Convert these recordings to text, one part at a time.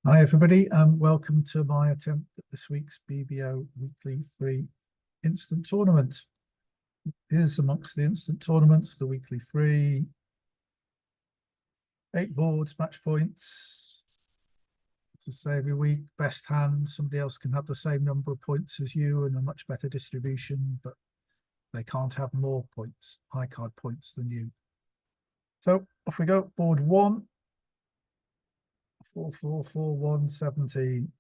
Hi everybody, welcome to my attempt at this week's BBO weekly free instant tournament. Here's amongst the instant tournaments, the weekly free, 8 boards, match points. To say every week, best hand, somebody else can have the same number of points as you and a much better distribution, but they can't have more points, high card points than you. So off we go, board 1. 4, 4, 4, 1, 17.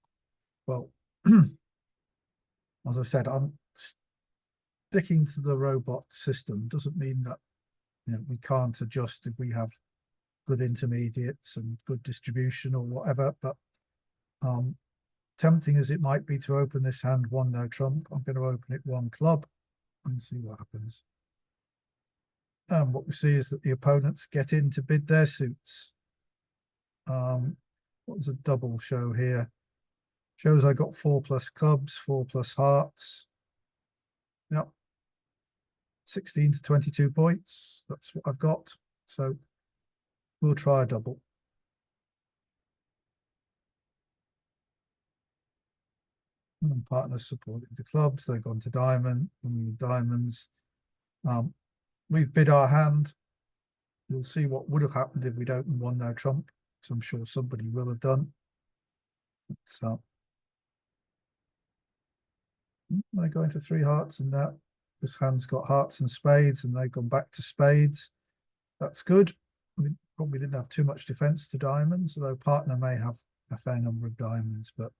Well, as I said, I'm sticking to the robot system. Doesn't mean that we can't adjust if we have good intermediates and good distribution or whatever. But tempting as it might be to open this hand 1 no trump, I'm going to open it 1 club and see what happens. And what we see is that the opponents get in to bid their suits. What was a double show here? Shows I got 4 plus clubs, 4 plus hearts. Yep. 16 to 22 points. That's what I've got. So we'll try a double. And partners supporting the clubs. They've gone to diamond and diamonds. We've bid our hand. You'll see what would have happened if we'd opened 1 no trump. So I'm sure somebody will have done. So they go into 3 hearts, and that this hand's got hearts and spades, and they've gone back to spades. That's good. We probably didn't have too much defense to diamonds, although partner may have a fair number of diamonds, but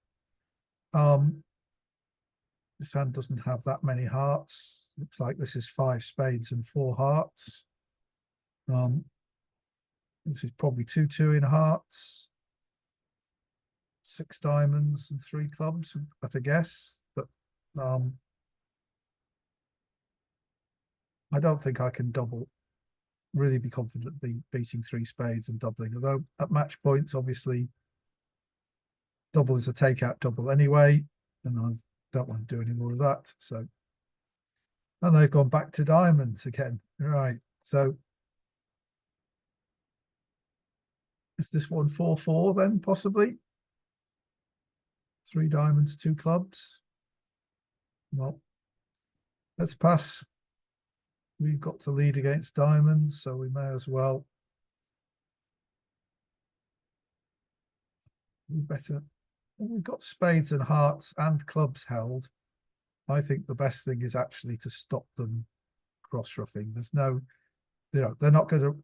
this hand doesn't have that many hearts. Looks like this is 5 spades and 4 hearts. This is probably 2-2 in hearts, 6 diamonds and 3 clubs at a guess, but I don't think I can really be confident beating 3 spades and doubling, although at match points, obviously, double is a takeout double anyway, and I don't want to do any more of that. So, and they've gone back to diamonds again. Right. So is this one 4-4 then, possibly? 3 diamonds, 2 clubs. Well, let's pass. We've got to lead against diamonds, so we may as well. We've got spades and hearts and clubs held. I think the best thing is actually to stop them cross-ruffing. There's no, they're not going to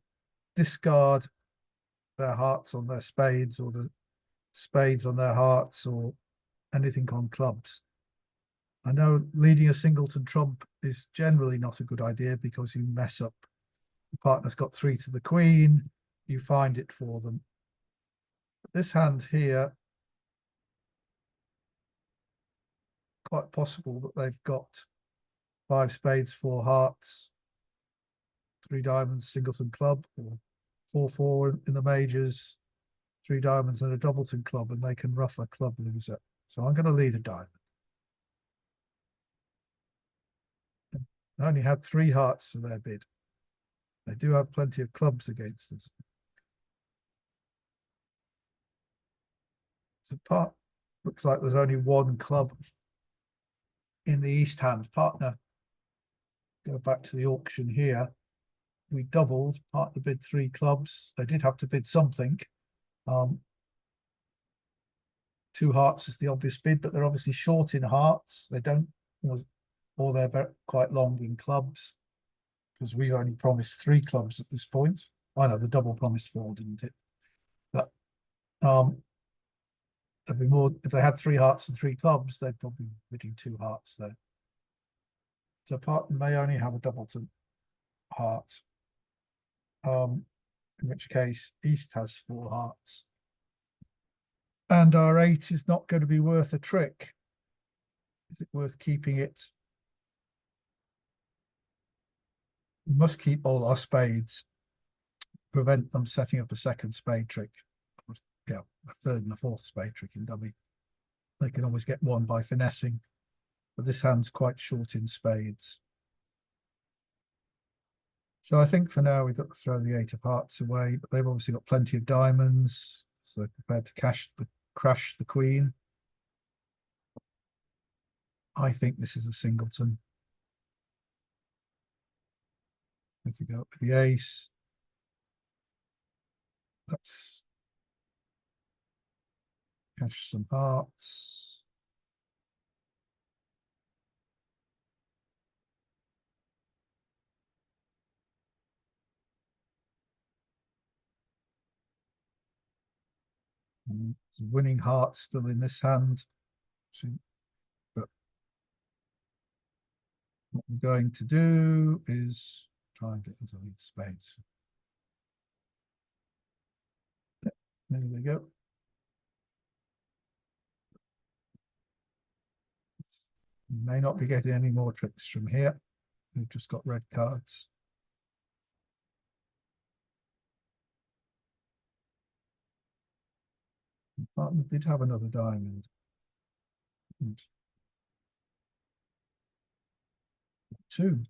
discard their hearts on their spades or the spades on their hearts or anything on clubs. I know leading a singleton trump is generally not a good idea because you mess up. The partner's got 3 to the queen, you find it for them. But this hand here, quite possible that they've got 5 spades, 4 hearts, 3 diamonds, singleton club, or 4-4 in the majors, 3 diamonds and a doubleton club, and they can ruff a club loser. So I'm going to lead a diamond. I only had 3 hearts for their bid. They do have plenty of clubs against us. So part looks like there's only 1 club in the east hand. Partner, go back to the auction here. We doubled. Partner bid 3 clubs. They did have to bid something. 2 hearts is the obvious bid, but they're obviously short in hearts. They don't, or they're quite long in clubs, because we've only promised 3 clubs at this point. I know the double promised 4, didn't it? But there'd be more if they had 3 hearts and 3 clubs. They'd probably be bidding 2 hearts there. So partner may only have a doubleton heart, in which case east has 4 hearts, and our 8 is not going to be worth a trick. Is it worth keeping it? We must keep all our spades, prevent them setting up a second spade trick. Yeah, a third and a fourth spade trick in dummy. They can always get 1 by finessing, but this hand's quite short in spades. So I think for now we've got to throw the 8 of hearts away, but they've obviously got plenty of diamonds, so they're prepared to cash the crash the queen. I think this is a singleton. Let's go with the ace. Let's cash some hearts. Winning heart still in this hand. But what we're going to do is try and get into lead spades. There we go. May not be getting any more tricks from here. We've just got red cards. Partner did have another diamond. And two.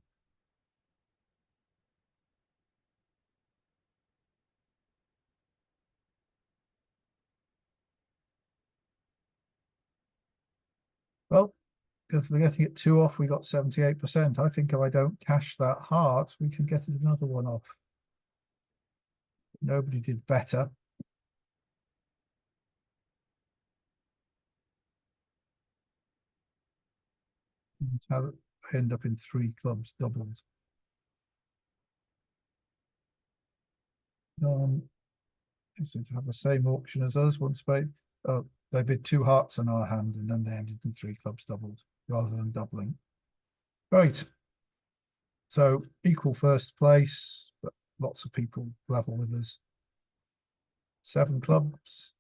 Well, because we're getting it two off, we got 78%. I think if I don't cash that heart, we can get another one off. Nobody did better. Have end up in three clubs doubled. They seem to have the same auction as us. One spade. Oh, they bid two hearts in our hand, and then they ended in three clubs doubled rather than doubling. Right. So equal first place, but lots of people level with us. 7 clubs.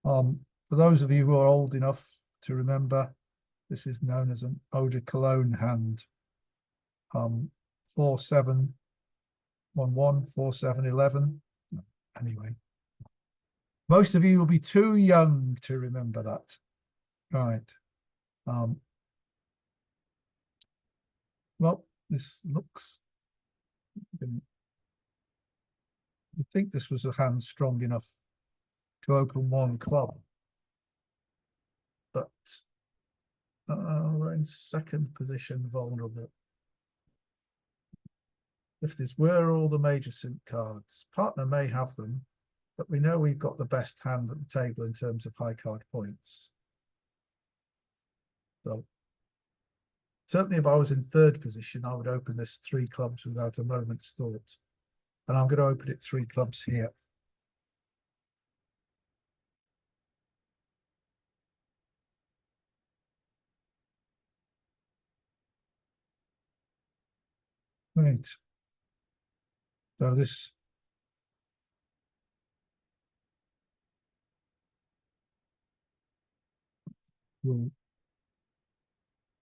For those of you who are old enough to remember, this is known as an eau de cologne hand. 4 7 1 1 4 7 11. Anyway, most of you will be too young to remember that. Right. Well, this looks. I think this was a hand strong enough to open one club, but we're in second position, vulnerable. If this were all the major suit cards, partner may have them, but we know we've got the best hand at the table in terms of high card points. So certainly if I was in third position, I would open this 3 clubs without a moment's thought. And I'm going to open it 3 clubs here. Right. So this will,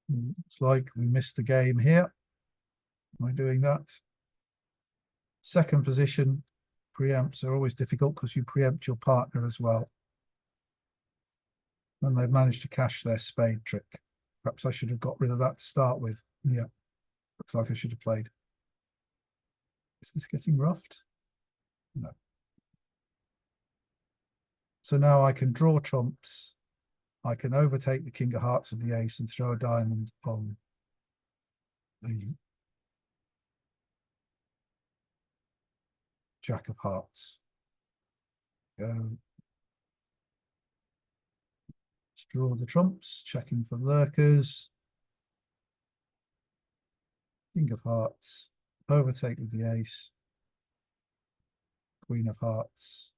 it's like we missed the game here. Am I doing that? Second position, preempts are always difficult because you preempt your partner as well. And they've managed to cash their spade trick. Perhaps I should have got rid of that to start with. Yeah, looks like I should have played. Is this getting roughed? No. So now I can draw trumps. I can overtake the king of hearts and the ace and throw a diamond on the jack of hearts. Let's draw the trumps, checking for lurkers. King of hearts, overtake with the ace. Queen of hearts.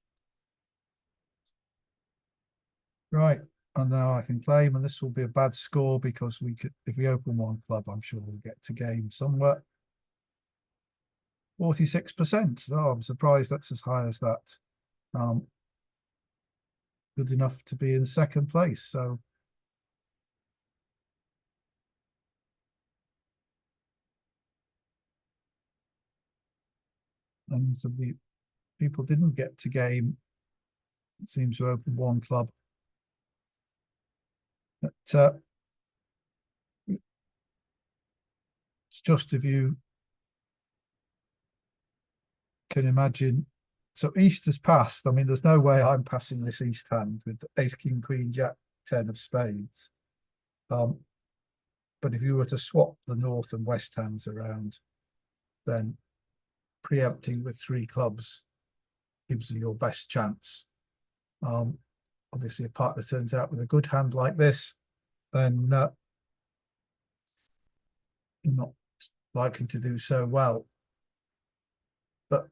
Right, and now I can claim, and this will be a bad score because we could, if we open one club, I'm sure we'll get to game somewhere. 46%. Oh, I'm surprised that's as high as that. Good enough to be in second place. So and so the people didn't get to game. It seems to open one club. But it's just if you can imagine So East has passed. I mean, there's no way I'm passing this East hand with Ace, King, Queen, Jack, 10 of spades. But if you were to swap the North and West hands around, then preempting with 3 clubs gives you your best chance. Obviously, a partner turns out with a good hand like this, then you're not likely to do so well. But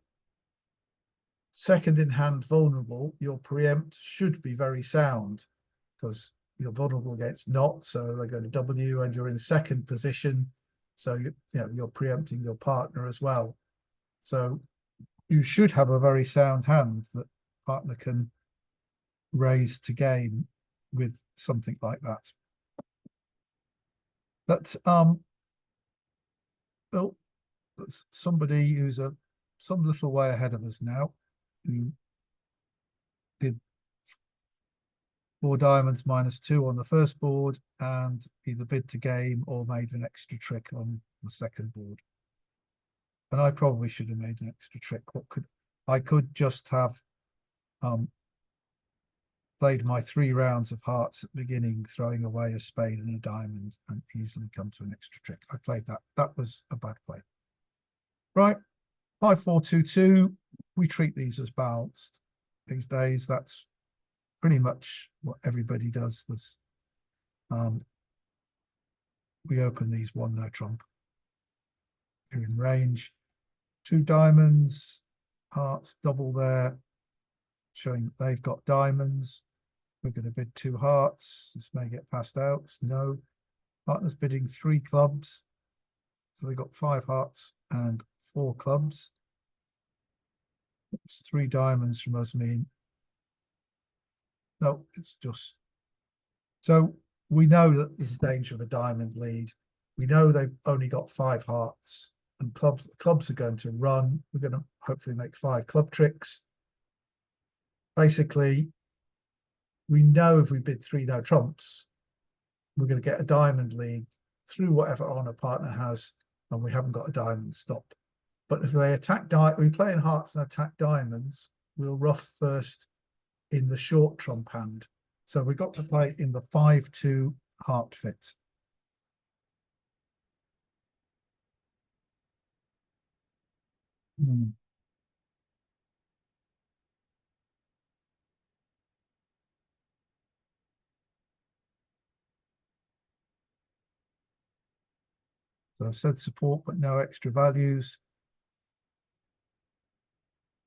second in hand vulnerable, your preempt should be very sound because you're vulnerable against knots, so they're going to W, and you're in second position, so you're preempting your partner as well. So you should have a very sound hand that partner can raise to game with something like that. But well, there's somebody who's some little way ahead of us now, who did 4 diamonds -2 on the first board and either bid to game or made an extra trick on the second board. And I probably should have made an extra trick. I could just have played my 3 rounds of hearts at the beginning, throwing away a spade and a diamond, and easily come to an extra trick. I played that. That was a bad play. Right, 5-4-2-2. We treat these as balanced these days. That's pretty much what everybody does. This, we open these 1 no trump. You're in range. 2 diamonds, hearts double there, showing that they've got diamonds. We're going to bid 2 hearts. This may get passed out. No. Partner's bidding 3 clubs. So they've got 5 hearts and 4 clubs. It's 3 diamonds from us mean. No, it's just. So we know that there's danger of a diamond lead. We know they've only got 5 hearts, and clubs are going to run. We're going to hopefully make 5 club tricks. Basically, we know if we bid 3 no trumps, we're going to get a diamond lead through whatever honor partner has, and we haven't got a diamond stop. But if they attack we play in hearts and attack diamonds, we'll ruff first in the short trump hand. So we got to play in the 5-2 heart fit. So I've said support, but no extra values,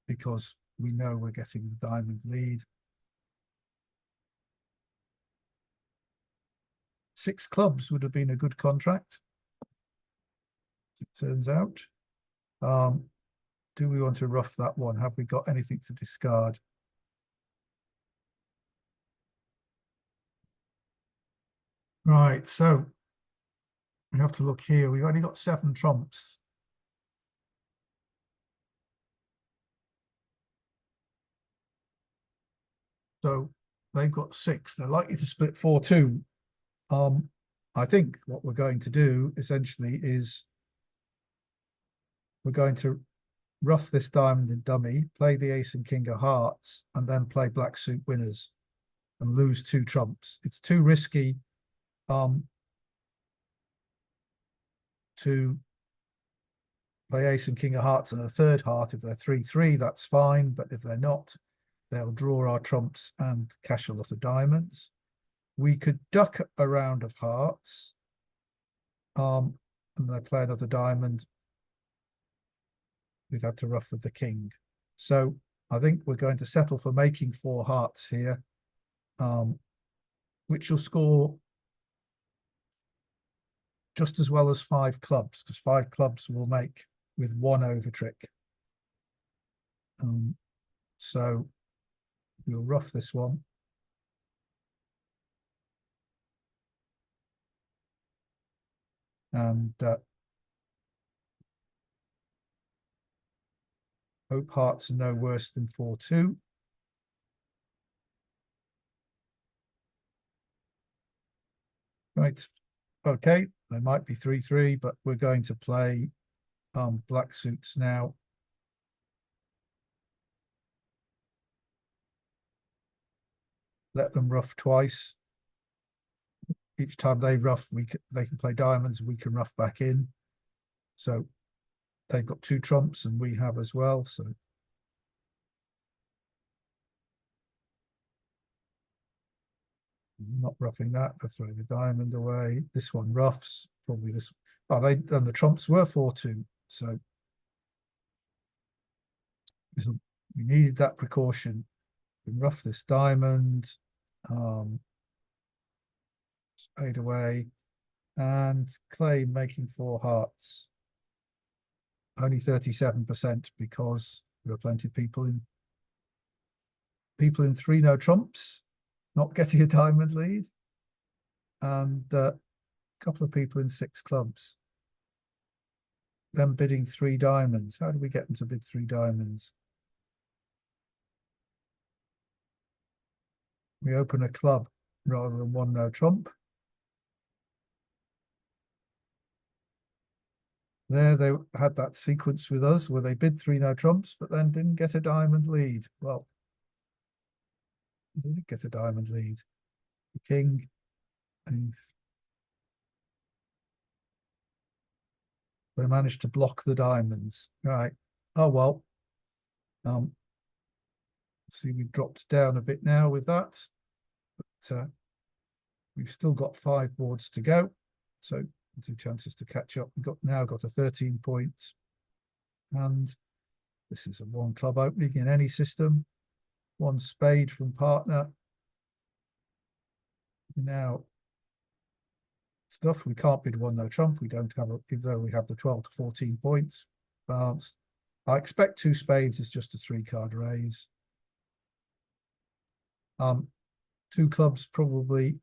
because we know we're getting the diamond lead. 6 clubs would have been a good contract, it turns out. Do we want to rough that one? Have we got anything to discard? Right, so we have to look here. We've only got 7 trumps. So they've got 6. They're likely to split 4-2. I think what we're going to do essentially is we're going to rough this diamond and dummy, play the ace and king of hearts, and then play black suit winners and lose 2 trumps. It's too risky to play ace and king of hearts and a 3rd heart. If they're 3-3, that's fine, but if they're not, they'll draw our trumps and cash a lot of diamonds. We could duck a round of hearts, and they play another diamond. We've had to rough with the king. So I think we're going to settle for making 4 hearts here, which will score just as well as 5 clubs, because 5 clubs will make with 1 over trick. So we'll rough this one. And hope hearts are no worse than 4-2. Right. Okay, they might be 3-3, but we're going to play black suits now. let them rough twice. Each time they rough, they can play diamonds, we can rough back in. So they've got two trumps and we have as well. So not roughing that, they're throwing the diamond away. This one roughs, probably this. Oh, and the trumps were 4-2. So we needed that precaution. We rough this diamond, spade away, and clay making 4 hearts. Only 37% because there are plenty of people in 3 no trumps, not getting a diamond lead, and a couple of people in 6 clubs. Them bidding 3 diamonds. How do we get them to bid 3 diamonds? We open a club rather than 1 no trump. There they had that sequence with us where they bid 3 no trumps, but then didn't get a diamond lead. Well, they did get a diamond lead. The king, they managed to block the diamonds. Right. Oh well. See, we've dropped down a bit now with that, but we've still got 5 boards to go, so 2 chances to catch up. We've now got a 13 points, and this is a 1 club opening in any system. 1 spade from partner. Now, stuff we can't bid 1 no trump. We don't have, even though we have the 12 to 14 points balanced. I expect 2 spades is just a 3-card raise. 2 clubs probably.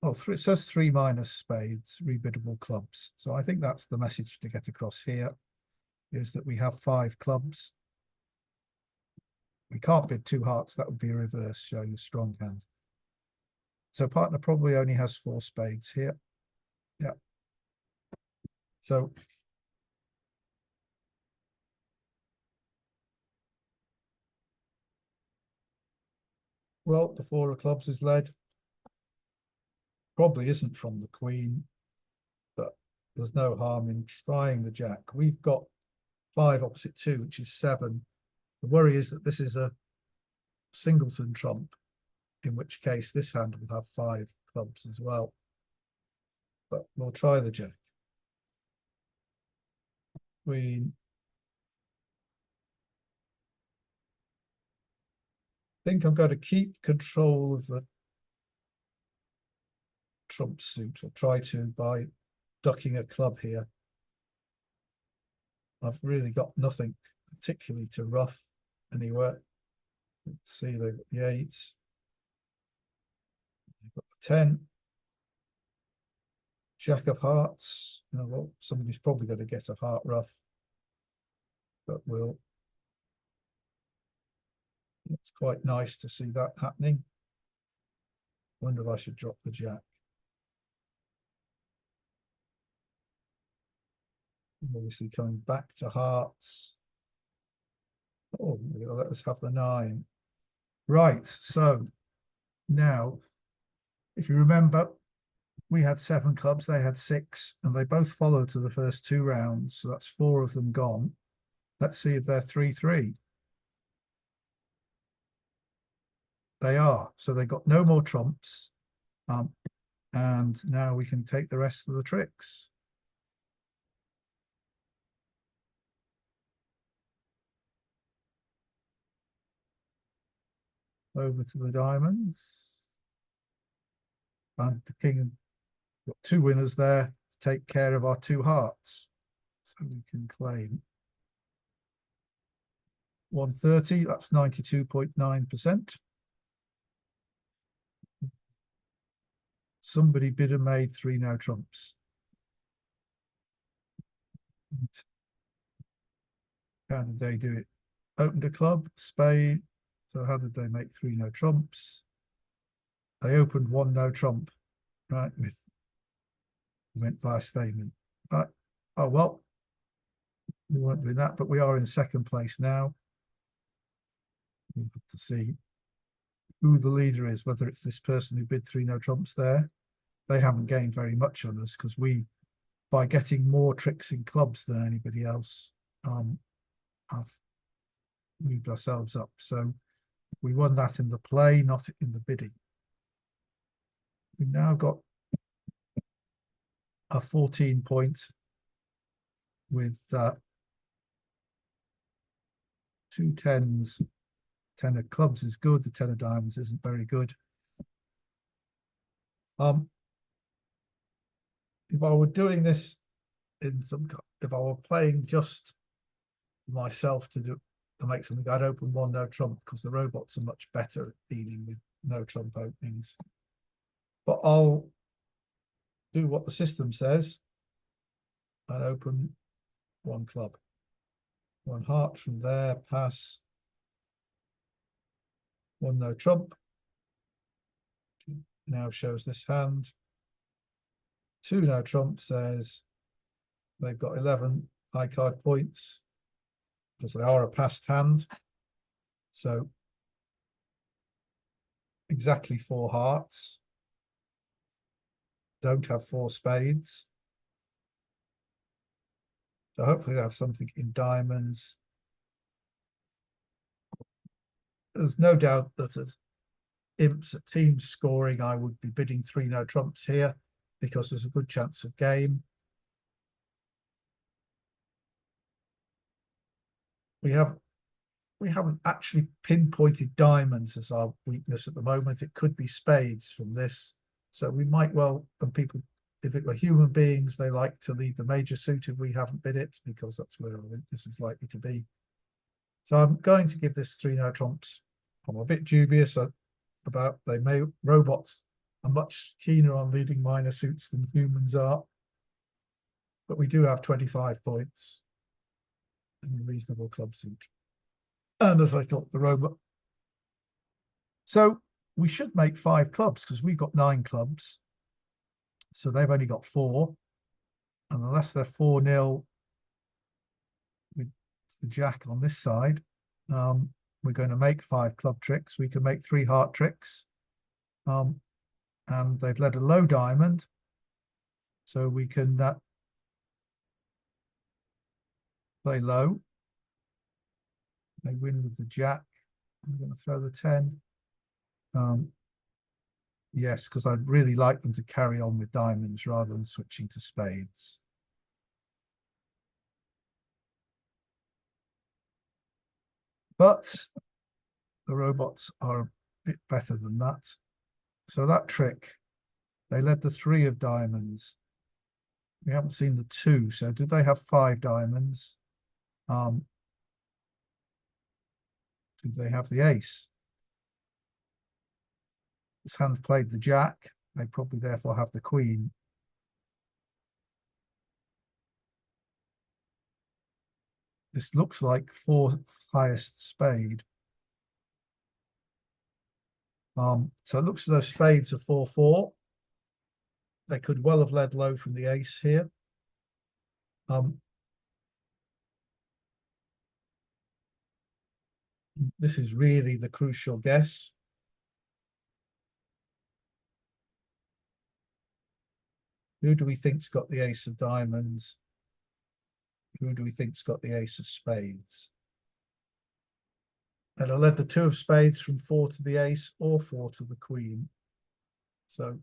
Oh, it says 3 minus spades, rebiddable clubs. So I think that's the message to get across here, is that we have 5 clubs. We can't bid 2 hearts. That would be a reverse, showing a strong hand. So partner probably only has 4 spades here. Yeah. So well, the 4 of clubs is led. Probably isn't from the queen, but there's no harm in trying the jack. We've got 5 opposite 2, which is 7. The worry is that this is a singleton trump, in which case this hand will have 5 clubs as well. But we'll try the jack. Queen. I think I'm going to keep control of the trump suit, or try to, by ducking a club here. I've really got nothing particularly to rough anywhere. Let's see, they've got the 8. They've got the 10. Jack of hearts. You know, well, somebody's probably going to get a heart rough, but it's quite nice to see that happening. Wonder if I should drop the jack. Obviously coming back to hearts. Oh, let us have the 9. Right, so now, if you remember, we had 7 clubs, they had 6, and they both followed to the first 2 rounds, so that's 4 of them gone. Let's see if they're 3-3. They are, so they got no more trumps, and now we can take the rest of the tricks. Over to the diamonds. And the king got 2 winners there to take care of our 2 hearts. So we can claim 130, that's 92.9%. Somebody bid and made 3 no trumps. How did they do it? Opened a club, spade. So how did they make 3 no trumps? They opened 1 no trump, right? Went by a statement. Right. Oh, well, we weren't doing that, but we are in 2nd place now. We'll have to see who the leader is, whether it's this person who bid 3 no trumps there. They haven't gained very much on us because we, by getting more tricks in clubs than anybody else, have moved ourselves up. So we won that in the play, not in the bidding. We've now got a 14 point with 2 10s. 10 of clubs is good. The 10 of diamonds isn't very good. If I were doing this in if I were playing just myself to make something, I'd open 1 no trump because the robots are much better at dealing with no trump openings. But I'll do what the system says and open 1 club. 1 heart from there, pass. 1 no trump. Now shows this hand. 2 no trump says they've got 11 high card points because they are a passed hand. So exactly 4 hearts. Don't have 4 spades. So hopefully they have something in diamonds. There's no doubt that as imps at team scoring, I would be bidding 3 no trumps here because there's a good chance of game. We haven't actually pinpointed diamonds as our weakness at the moment. It could be spades from this. So we might well, and people, if it were human beings, they like to leave the major suit if we haven't bid it, because that's where our weakness is likely to be. So I'm going to give this 3 no trumps. I'm a bit dubious about robots are much keener on leading minor suits than humans are. But we do have 25 points in a reasonable club suit. And as I thought, the robot. So we should make 5 clubs because we've got 9 clubs. So they've only got 4. And unless they're 4-0 with the jack on this side, we're going to make 5 club tricks. We can make 3 heart tricks. And they've led a low diamond. So we can play low. They win with the jack. I'm going to throw the 10. Yes, because I'd really like them to carry on with diamonds rather than switching to spades. But the robots are a bit better than that. So that trick, they led the 3 of diamonds. We haven't seen the 2. So do they have 5 diamonds? Do they have the ace? This hand played the jack. They probably therefore have the queen. This looks like 4th highest spade. So it looks as though spades are 4-4. They could well have led low from the ace here. This is really the crucial guess. Who do we think's got the ace of diamonds? Who do we think's got the ace of spades? And I led the 2 of spades from 4 to the ace or 4 to the queen. So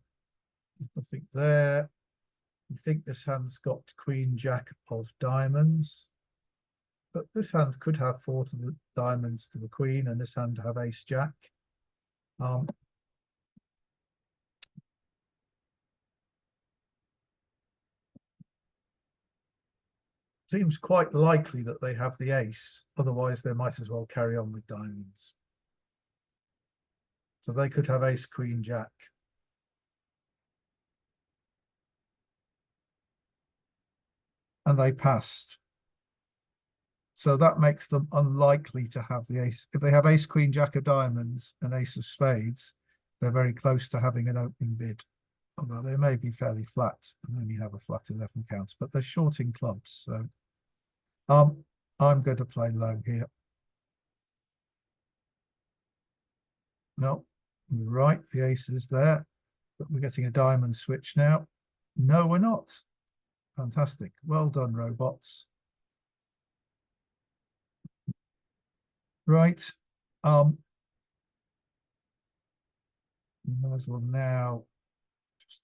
I think there, we think this hand's got queen jack of diamonds. But this hand could have 4 to the diamonds to the queen, and this hand have ace jack. Seems quite likely that they have the ace, otherwise they might as well carry on with diamonds. So they could have ace, queen, jack. And they passed. So that makes them unlikely to have the ace. If they have ace, queen, jack of diamonds and ace of spades, they're very close to having an opening bid. Although they may be fairly flat and only have a flat 11 count, but they're short in clubs. So I'm going to play low here. No, Right, the ace is there, but we're getting a diamond switch now. No, we're not. Fantastic. Well done, robots. Right. Might as well now just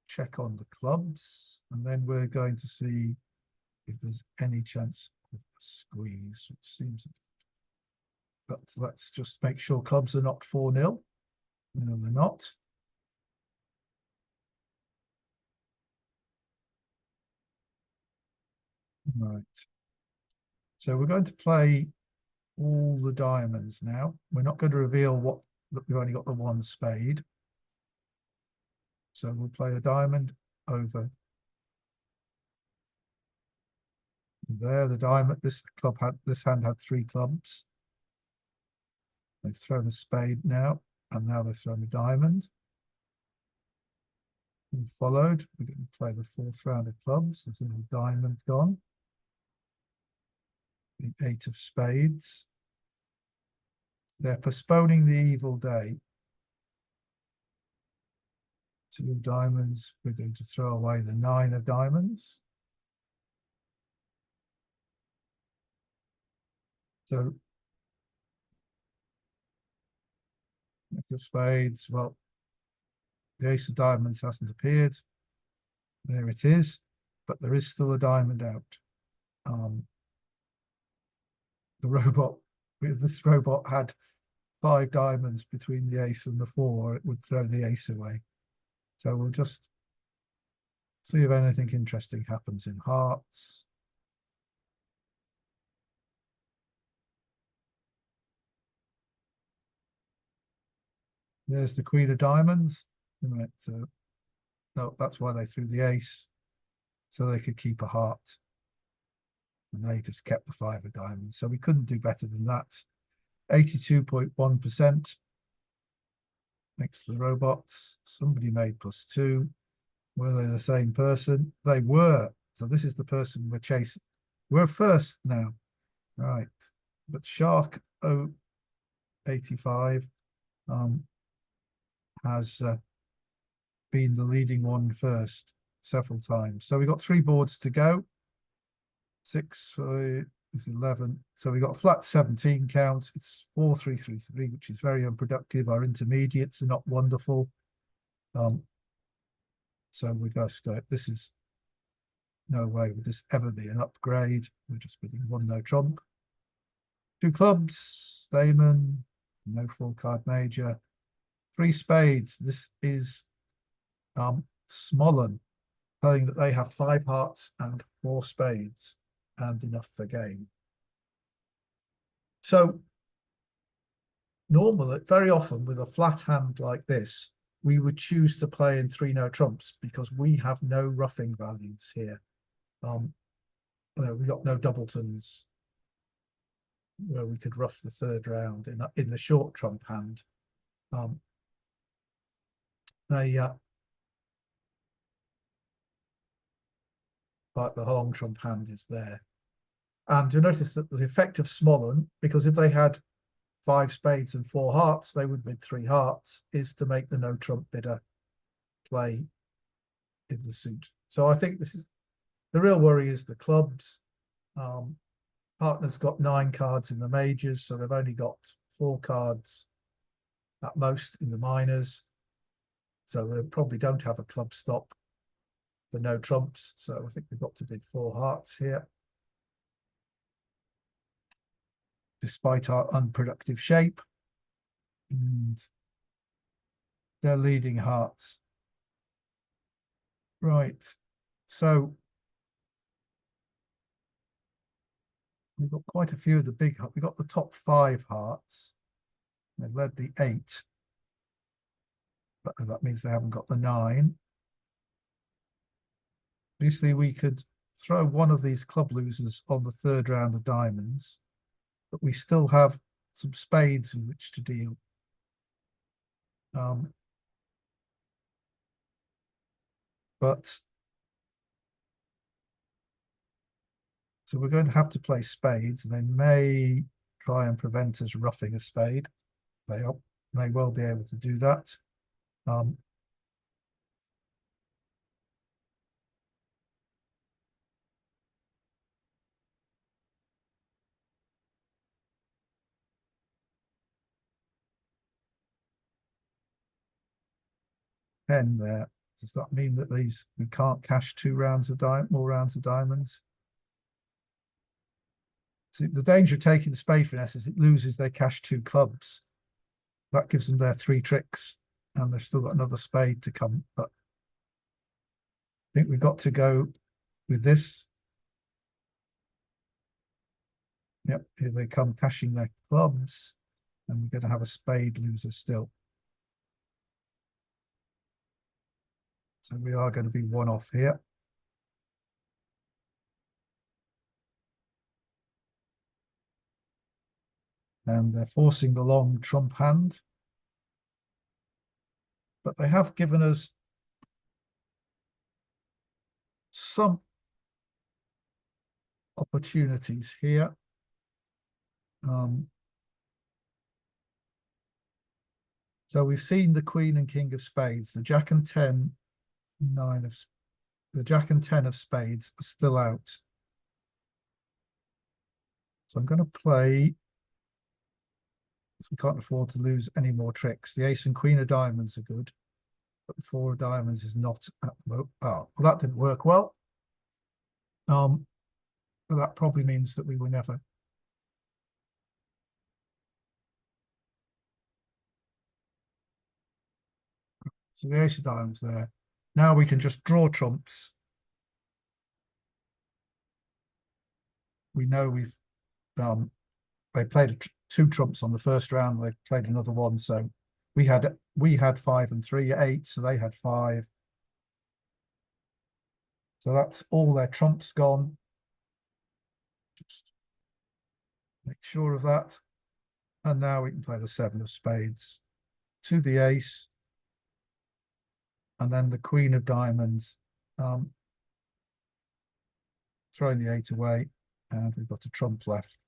check on the clubs, and then we're going to see if there's any chance of a squeeze, which seems. But let's just make sure clubs are not 4-0. No, they're not. Right. So we're going to play all the diamonds now. We're not going to reveal what that we've only got the one spade. So we'll play a diamond over there. The diamond, this hand had 3 clubs. They've thrown a spade now, and now they've thrown a diamond. We followed. We're going to play the 4th round of clubs. There's a diamond gone. The 8 of spades. They're postponing the evil day. 2 of diamonds. We're going to throw away the 9 of diamonds. So, of spades. Well, the ace of diamonds hasn't appeared. There it is, but there is still a diamond out. The robot, if this robot had 5 diamonds between the ace and the 4, it would throw the ace away. So we'll just see if anything interesting happens in hearts. There's the queen of diamonds. Right, no, that's why they threw the ace, so they could keep a heart. And they just kept the 5 of diamonds. So we couldn't do better than that. 82.1%. Next to the robots, somebody made +2. Were they the same person? They were. So this is the person we're chasing. We're first now. Right. But Shark 085 has been the leading one first several times. So we got 3 boards to go. 6 is 11. So we got a flat 17 count. It's 4-3-3-3, which is very unproductive. Our intermediates are not wonderful. So we go, this is no way would this ever be an upgrade. We're just bidding 1 no trump. 2 clubs, Stamen, no 4-card major. 3 spades. This is Smollen, telling that they have 5 hearts and 4 spades and enough for game. So normally, very often with a flat hand like this, we would choose to play in 3 no trumps because we have no roughing values here. We got no doubletons where we could rough the 3rd round in the short trump hand. But the long trump hand is there. And you'll notice that the effect of Smollen, because if they had 5 spades and 4 hearts, they would bid 3 hearts, is to make the no trump bidder play in the suit. So I think this is the real worry is the clubs. Partners got 9 cards in the majors, so they've only got 4 cards at most in the minors. So they probably don't have a club stop for no trumps. So I think we've got to bid 4 hearts here. Despite our unproductive shape. And they're leading hearts. Right. So we've got quite a few of the big, we've got the top 5 hearts. They've led the 8. But that means they haven't got the 9. Obviously, we could throw one of these club losers on the 3rd round of diamonds, but we still have some spades in which to deal. So we're going to have to play spades. They may try and prevent us roughing a spade. They may well be able to do that. Ten there. Does that mean that we can't cash 2 rounds of more rounds of diamonds? See, the danger of taking the spade finesse is it loses their cash 2 clubs. That gives them their 3 tricks, and they've still got another spade to come. But I think we've got to go with this. Yep, here they come cashing their clubs, and we're going to have a spade loser still. So we are going to be 1 off here. And they're forcing the long trump hand. But they have given us some opportunities here. So we've seen the Queen and King of Spades, the Jack and 10, 9 of the Jack and 10 of Spades are still out. So I'm going to play, because we can't afford to lose any more tricks. The Ace and Queen of Diamonds are good, but the 4 of Diamonds is not at the moment. Oh, well, that didn't work well. But that probably means that we will never. So the Ace of Diamonds there. Now we can just draw trumps. We know they played 2 trumps on the first round. They played another one, so we had 5 and 3, 8. So they had 5. So that's all their trumps gone. Just make sure of that. And now we can play the 7 of Spades to the Ace, and then the Queen of Diamonds, throwing the 8 away, and we've got a trump left.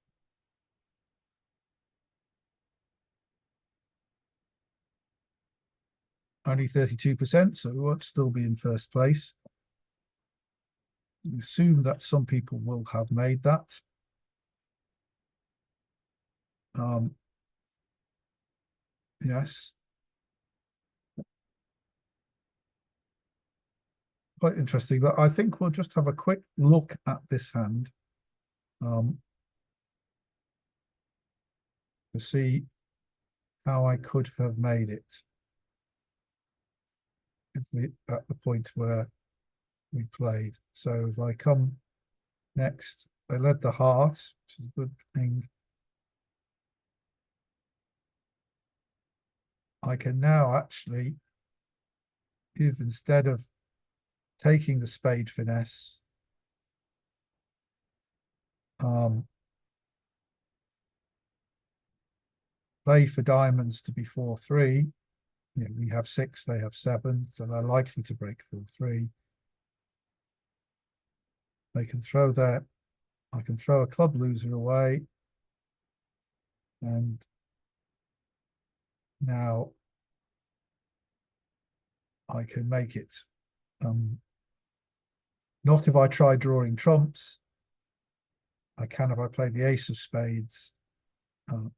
Only 32%, so we won't still be in first place. We assume that some people will have made that. Yes. Quite interesting, but I think we'll just have a quick look at this hand to see how I could have made it if at the point where we played. So if I come next, they led the heart, which is a good thing. I can now actually give, instead of taking the spade finesse, play for diamonds to be 4-3. You know, we have 6, they have 7, so they're likely to break 4-3. They can throw their, I can throw a club loser away, and now I can make it. Not if I try drawing trumps. I can if I play the Ace of Spades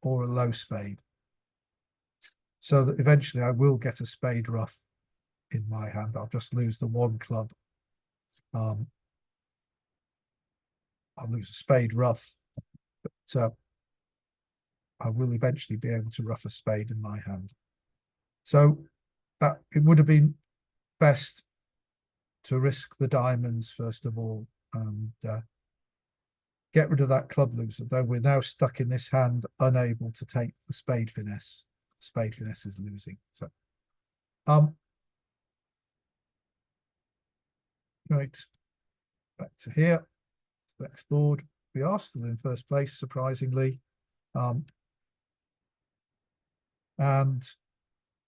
or a low spade. So that eventually I will get a spade ruff in my hand. I'll just lose the 1 club. I'll lose a spade ruff, but I will eventually be able to ruff a spade in my hand. So that it would have been best to risk the diamonds first of all, and get rid of that club loser, though we're now stuck in this hand, unable to take the spade finesse. Spade finesse is losing. So right, back to here, next board. We are still in first place, surprisingly. And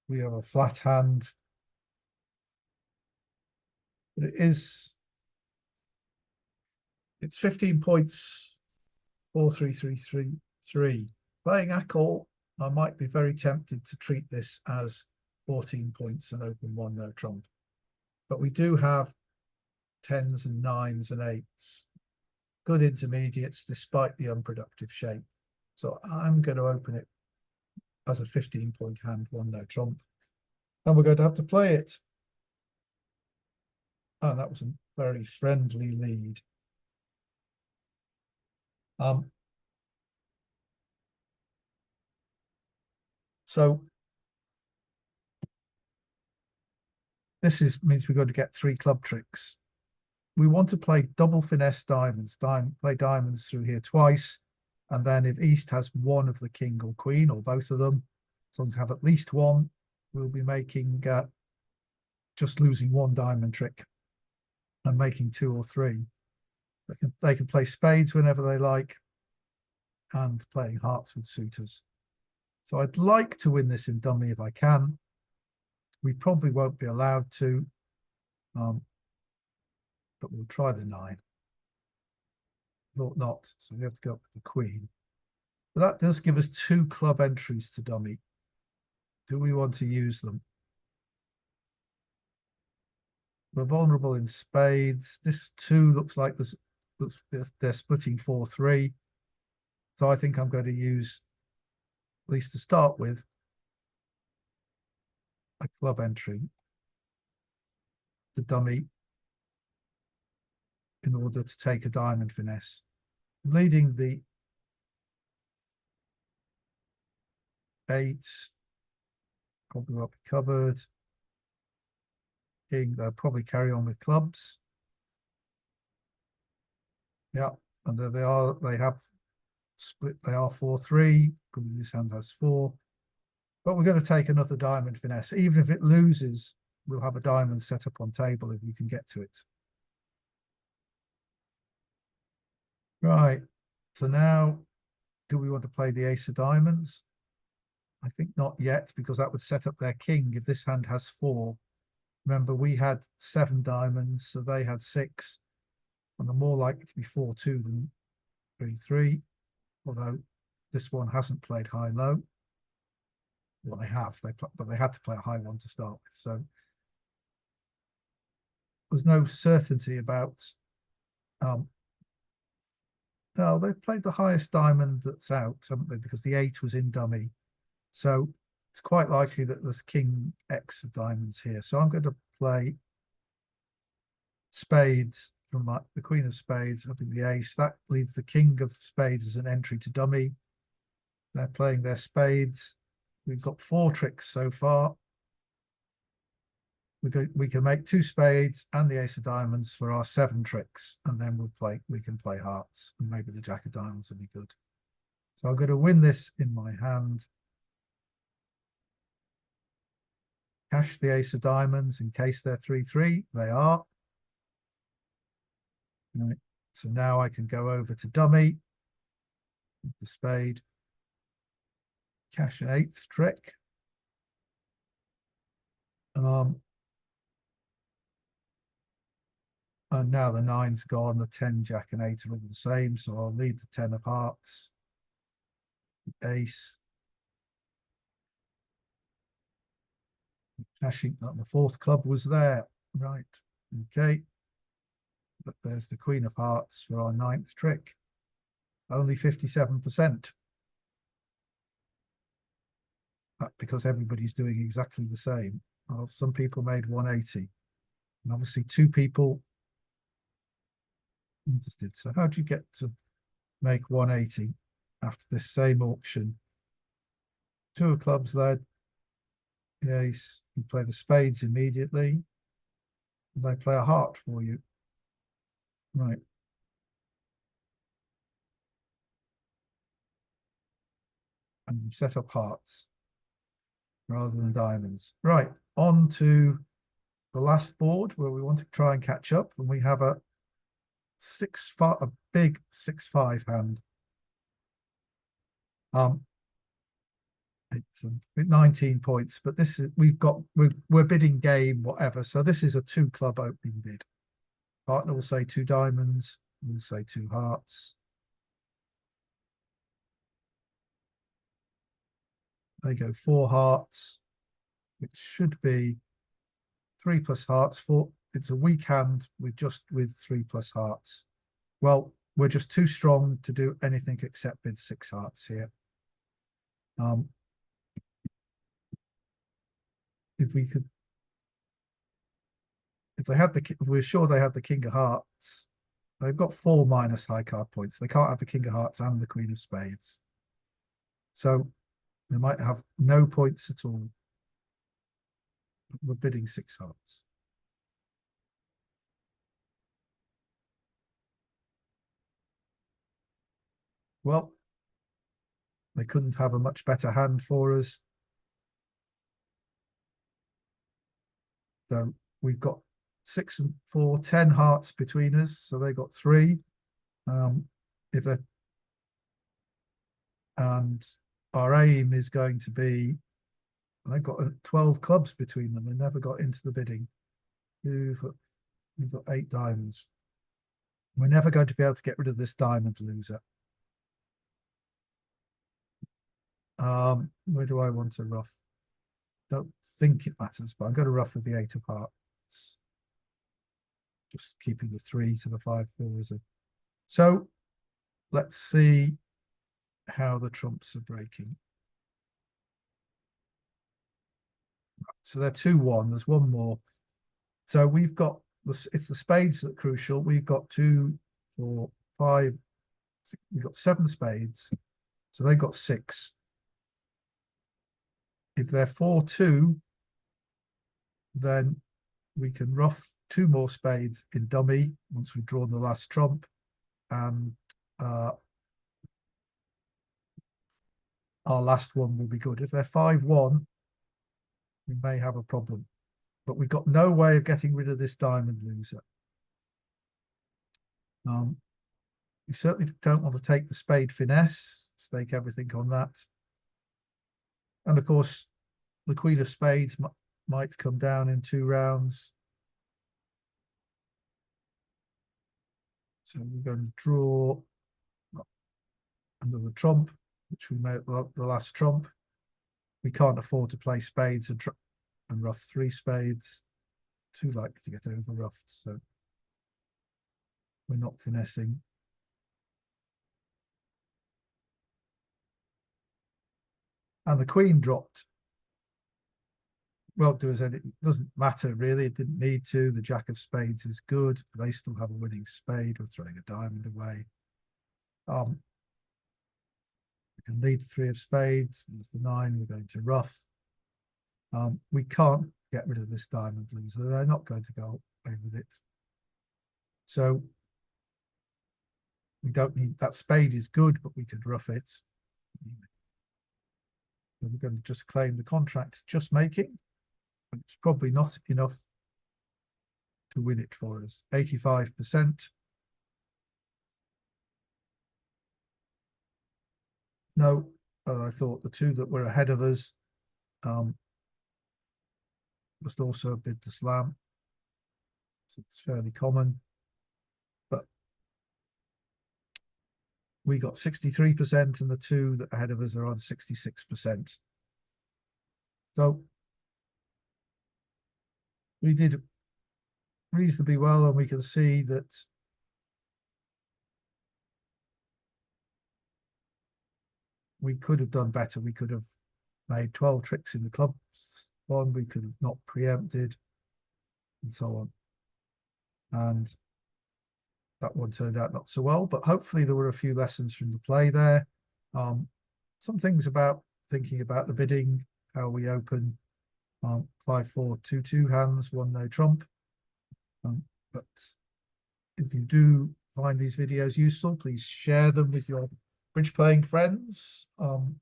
we have a flat hand. But it's 15 points, 4-3-3-3-3. Playing Akol I might be very tempted to treat this as 14 points and open one no trump. But we do have tens and nines and eights, good intermediates despite the unproductive shape. So I'm going to open it as a 15-point hand, one no trump. And we're going to have to play it. And that was a very friendly lead. So this means we're going to get 3 club tricks. We want to play double finesse diamonds, play diamonds through here twice. And then if East has one of the king or queen or both of them, as long as have at least one, we'll be making just losing 1 diamond trick and making 2 or 3. They can play spades whenever they like and playing hearts with suitors. So I'd like to win this in dummy if I can. We probably won't be allowed to, but we'll try the 9. Thought not, so we have to go up with the queen. But that does give us 2 club entries to dummy. Do we want to use them? We're vulnerable in spades. This 2 looks like they're splitting 4-3. So I think I'm going to use, at least to start with, a club entry, the dummy, in order to take a diamond finesse. Leading the 8, probably won't be covered. King, they'll probably carry on with clubs. Yeah, and there they are. They have split. They are 4-3. Probably this hand has 4. But we're going to take another diamond finesse. Even if it loses, we'll have a diamond set up on table if we can get to it. Right. So now, do we want to play the ace of diamonds? I think not yet, because that would set up their king if this hand has 4. Remember, we had 7 diamonds, so they had 6. And they're more likely to be 4-2 than 3-3. Although this one hasn't played high-low. Well, they have, but they had to play a high one to start with. So there's no certainty about. No, they've played the highest diamond that's out, haven't they? Because the 8 was in dummy. So it's quite likely that there's king X of diamonds here. So I'm going to play spades from the queen of spades up in the ace. That leads the king of spades as an entry to dummy. They're playing their spades. We've got 4 tricks so far. We can make 2 spades and the ace of diamonds for our 7 tricks, and then we can play hearts, and maybe the jack of diamonds will be good. So I'm going to win this in my hand. Cash the ace of diamonds in case they're 3-3. They are. Right. So now I can go over to dummy with the spade. Cash an 8th trick. And now the 9's gone, the 10, jack, and 8 are all the same. So I'll lead the 10 of hearts, ace. Cashing that the 4th club was there. Right. Okay. But there's the queen of hearts for our 9th trick. Only 57%. Because everybody's doing exactly the same. Well, some people made 180. And obviously 2 people interested. So how do you get to make 180 after this same auction? 2 of clubs led. The ace, you play the spades immediately. And they play a heart for you. Right. And you set up hearts rather than diamonds. Right, on to the last board where we want to try and catch up. And we have a big 6-5 hand. It's 19 points, but this is we're bidding game, whatever. So this is a 2 club opening bid. Partner will say 2 diamonds, we'll say 2 hearts. They go 4 hearts, which should be 3 plus hearts. It's a weak hand with 3 plus hearts. Well, we're just too strong to do anything except with 6 hearts here. If we're sure they had the King of Hearts, they've got 4 minus high card points. They can't have the King of Hearts and the Queen of Spades. So they might have no points at all. We're bidding 6 hearts. Well, they couldn't have a much better hand for us. So we've got 6 and 4, 10 hearts between us. So they got 3. If they're And our aim is going to be, they've got 12 clubs between them. They never got into the bidding. We've got 8 diamonds. We're never going to be able to get rid of this diamond loser. Where do I want to rough? Don't think it matters, but I'm going to rough with the 8 of hearts. Just keeping the 3 to the 5-4 as a. So let's see how the trumps are breaking. So they're 2-1. There's one more. So we've got it's the spades that are crucial. We've got 2, 4, 5. We've got 7 spades. So they've got 6. If they're 4-2, then we can rough 2 more spades in dummy once we've drawn the last trump, and our last one will be good. If they're 5-1, we may have a problem, but we've got no way of getting rid of this diamond loser. We certainly don't want to take the spade finesse, stake everything on that. And of course, the Queen of Spades might come down in 2 rounds. So we're going to draw another trump, which we made the last trump. We can't afford to play spades and rough 3 spades. Too likely to get over roughed, so we're not finessing. And the Queen dropped. Won't do us any. It doesn't matter really. It didn't need to. The Jack of Spades is good. They still have a winning spade. We're throwing a diamond away. We can lead the 3 of Spades. There's the 9. We're going to rough. We can't get rid of this diamond loser. They're not going to go away with it. So we don't need that. Spade is good, but we could rough it. So we're going to just claim the contract just making. It's probably not enough to win it for us. 85%. No, I thought the 2 that were ahead of us must also bid the slam. So it's fairly common. But we got 63%, and the 2 that are ahead of us are on 66%. So we did reasonably well, and we can see that we could have done better. We could have made 12 tricks in the clubs one. We could have not preempted, and so on. And that one turned out not so well, but hopefully there were a few lessons from the play there. Some things about thinking about the bidding, how we open 5-4, 2-2 hands, 1 no trump. But if you do find these videos useful, please share them with your bridge playing friends, and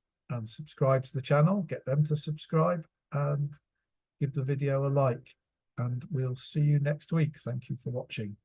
subscribe to the channel. Get them to subscribe and give the video a like. And we'll see you next week. Thank you for watching.